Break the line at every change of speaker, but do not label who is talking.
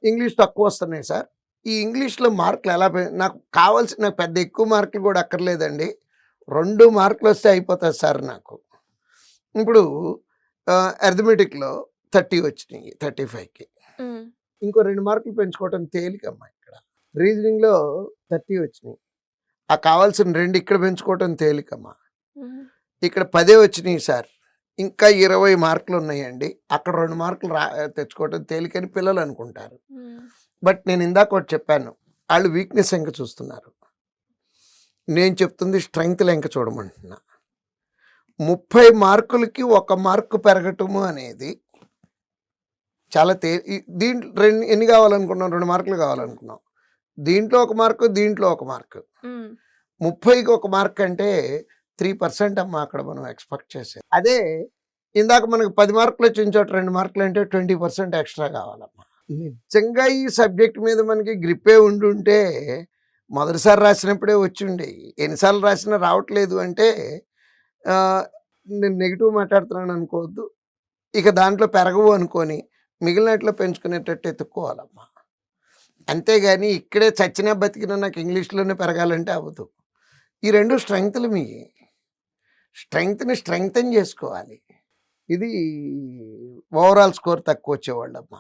English తక్కువ వస్తున్నాయి sir. ఈ ఇంగ్లీష్‌లో మార్కులు ఎలా నాకు పెద్ద ఎక్కువ మార్కులు కూడా అక్కర్లేదండి. 2 మార్కులొస్తే అయిపోతది సార్ నాకు. ఇప్పుడు అర్థమెటిక్‌లో 30 వచ్చినాయి 35కి.
హ్మ్.
ఇంకో 2 మార్కులు పెంచుకోవటం తేలికమ్మా ఇక్కడ. రీజనింగ్‌లో 30 వచ్చినాయి. కావాల్సిన 2 ఇక్కడ పెంచుకోవటం తేలికమ్మా.
హుహు.
ఇక్కడ 10 వచ్చినాయి సార్. ఇంకా 20 మార్కులున్నాయండి. అక్కడ 2 మార్కులు తెచ్చుకోవటం తేలికని పిల్లలు అనుకుంటారు.
హ్మ్.
బట్ నేను ఇందాక ఒకటి చెప్పాను. ఆళ్ళు వీక్‌నెస్ ఎంక చూస్తున్నారు. నేను చెప్తుంది స్ట్రెంగ్త్ లెంక చూడమంటున్నా. 30 మార్కులకి 1 మార్కు పెరగటము అనేది చాలా దీంట్లో ఎన్ని కావాలనుకున్నాం? 2 మార్కులు కావాలనుకున్నాం. దీంట్లో 1 మార్కు, దీంట్లో 1 మార్కు.
హ్మ్.
30కి 1 మార్క్ అంటే 3% అమ్మా అక్కడ మనం ఎక్స్‌పెక్ట్ చేసేది. అదే ఇందాక మనకు 10 మార్కులు వచ్చిన చోట 2 మార్కులు అంటే 20% ఎక్స్‌ట్రా కావాలమ్మా. నిజంగా ఈ సబ్జెక్ట్ మీద మనకి గ్రిప్పే ఉండుంటే మొదటిసారి రాసినప్పుడే వచ్చుండేయి. ఎన్నిసార్లు రాసినా రావట్లేదు అంటే నేను నెగెటివ్ మాట్లాడుతున్నాను అనుకోవద్దు. ఇక దాంట్లో పెరగవు అనుకోని మిగిలినట్లో పెంచుకునేటట్టు ఎతుక్కోవాలమ్మా. అంతేగాని ఇక్కడే చచ్చినా బతికినా నాకు ఇంగ్లీష్‌లోనే పెరగాలంటే అవ్వదు. ఈ 2 స్ట్రెంగ్త్‌లు మీయి. స్ట్రెంగ్త్‌ని స్ట్రెంగ్తెన్ చేసుకోవాలి. ఇది ఓవరాల్ స్కోర్ తక్కువ వచ్చేవాళ్ళమ్మా.